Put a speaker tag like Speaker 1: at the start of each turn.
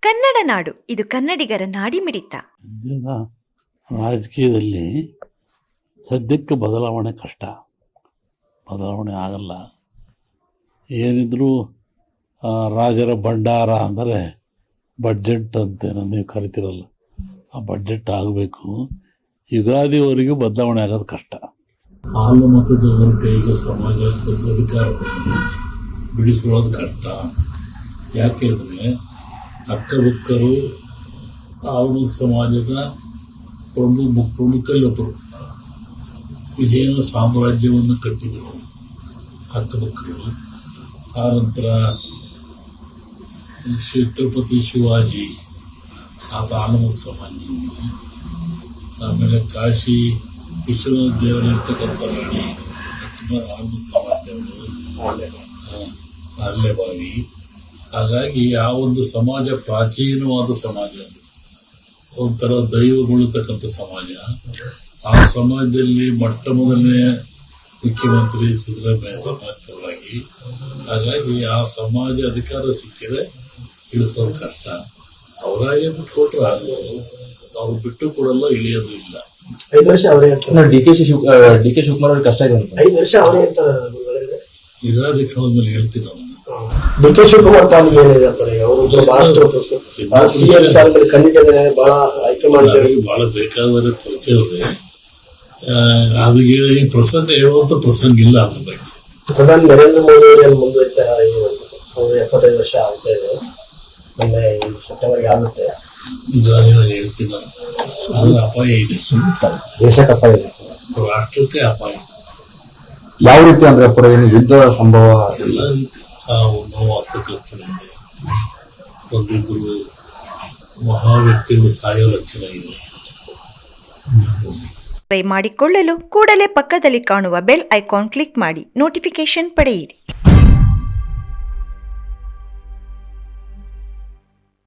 Speaker 1: ಕನ್ನಡ ನಾಡು, ಇದು ಕನ್ನಡಿಗರ ನಾಡಿಮಿಡಿತ.
Speaker 2: ಸದ್ಯದ ರಾಜಕೀಯದಲ್ಲಿ ಸದ್ಯಕ್ಕೆ ಬದಲಾವಣೆ ಕಷ್ಟ, ಬದಲಾವಣೆ ಆಗಲ್ಲ. ಏನಿದ್ರೂ ರಾಜರ ಭಂಡಾರ ಅಂದರೆ ಬಡ್ಜೆಟ್ ಅಂತೇನೋ ನೀವು ಕರಿತಿರಲ್ಲ, ಆ ಬಡ್ಜೆಟ್ ಆಗಬೇಕು. ಯುಗಾದಿವರೆಗೂ ಬದಲಾವಣೆ ಆಗೋದು ಕಷ್ಟ. ಹಾಲು ಮತದವರ ಕೈಗೆ ಸಮಾಜ ಅಧಿಕಾರ ಬಿಡಿಕೊಳ್ಳೋದು ಕಷ್ಟ. ಯಾಕೆಂದರೆ ಅಕ್ಕಬುಕ್ಕರು ಆಲ್ಮದ ಸಮಾಜದ ಪ್ರಮುಖಲ್ಲೊಬ್ಬರು ವಿಜಯನ ಸಾಮ್ರಾಜ್ಯವನ್ನು ಕಟ್ಟಿದರು ಅಕ್ಕಬುಕ್ಕರು. ಆನಂತರ ಛತ್ರಪತಿ ಶಿವಾಜಿ ಆತ ಆಲ್ಮದ ಸಮಾಜದವರು. ಆಮೇಲೆ ಕಾಶಿ ವಿಶ್ವನಾಥ ದೇವರಿರ್ತಕ್ಕಂಥ ರಾಣಿ ಆಲ್ಮದ ಸಮಾಜದವರು, ಅಲ್ಲೆಬಾವಿ. ಹಾಗಾಗಿ ಆ ಒಂದು ಸಮಾಜ ಪ್ರಾಚೀನವಾದ ಸಮಾಜ, ಒಂಥರ ದೈವಗೊಳ್ಳತಕ್ಕಂಥ ಸಮಾಜ. ಆ ಸಮಾಜದಲ್ಲಿ ಮೊಟ್ಟ ಮೊದಲನೇ ಮುಖ್ಯಮಂತ್ರಿ ಸಿದ್ದರಾಮಯ್ಯ ಸಮಾಜವಾಗಿ. ಹಾಗಾಗಿ ಆ ಸಮಾಜ ಅಧಿಕಾರ ಸಿಕ್ಕಿದ್ರೆ ಇಳಿಸೋದು ಕಷ್ಟ. ಅವರಾಗೆ ಬಿಟ್ಟು ಕೊಟ್ರೆ ಅವ್ರು ಬಿಟ್ಟು ಕೊಡಲ್ಲ, ಇಳಿಯೋದು ಇಲ್ಲ.
Speaker 3: 5 ವರ್ಷ ಅವರೇ
Speaker 4: ಡಿ ಕೆ ಶಿವಕುಮಾರ್ ಅವ್ರಿಗೆ ಕಷ್ಟ ಇದೆ ಅಂತ.
Speaker 3: 5 ವರ್ಷ ಅವರೇ ಅಂತ
Speaker 2: ಯುಗಾದಿ ಕಳೆದ ಮೇಲೆ ಹೇಳ್ತೀನಿ ನಾನು.
Speaker 3: ಡಿ ಕೆ ಶಿವಕುಮಾರ್ ಪಾಲಿಗೆ ಏನಿದೆ ಅವರು ಬಹಳಷ್ಟು ಸಿಎಂ ಸ್ಥಾನದಲ್ಲಿ ಖಂಡಿತ ಬಹಳ ಹೈಕಮಾಂಡ್
Speaker 2: ಬಹಳ ಬೇಕಾದರೆ ಪರಿಚಯವೇ. ಅದು ಈ ಪ್ರಸಂಗ ಹೇಳುವಂತ ಪ್ರಸಂಗ ಇಲ್ಲ. ಅದ್ರ ಬಗ್ಗೆ
Speaker 3: ಪ್ರಧಾನಿ ನರೇಂದ್ರ ಮೋದಿ ಅವರಲ್ಲಿ ಮುಂದುವರಿತಾರೆ. ಅವರು 75 ವರ್ಷ ಆಗ್ತಾ ಇದೆ, ಮೊನ್ನೆ ಸೆಪ್ಟೆಂಬರ್ಗೆ ಆಗುತ್ತೆ.
Speaker 2: ಯುಗಾದಿನಲ್ಲಿ ಹೇಳ್ತೀನಿ ನಾನು. ಅದು ಅಪಾಯ ಇದೆ, ಸುತ್ತ
Speaker 4: ದೇಶಕ್ಕೆ ಅಪಾಯ ಇದೆ,
Speaker 2: ರಾಷ್ಟ್ರಕ್ಕೆ ಅಪಾಯ.
Speaker 4: ಯಾವ ರೀತಿ ಅಂದ್ರೆ ಪುರ ಏನು ಯುದ್ಧ ಸಂಭವ,
Speaker 2: ಎಲ್ಲ ರೀತಿ ಸಾವು ನೋವು ಹತ್ತಕ್ಕೆ ಲಕ್ಷಣ ಇದೆ. ಒಂದಿಬ್ಬರು ಮಹಾ ವ್ಯಕ್ತಿಗಳು ಸಾಯೋ ಲಕ್ಷಣ ಇದೆ.
Speaker 1: ಮಾಡಿಕೊಳ್ಳಲು ಕೂಡಲೇ ಪಕ್ಕದಲ್ಲಿ ಕಾಣುವ ಬೆಲ್ ಐಕಾನ್ ಕ್ಲಿಕ್ ಮಾಡಿ ನೋಟಿಫಿಕೇಶನ್ ಪಡೆಯಿರಿ.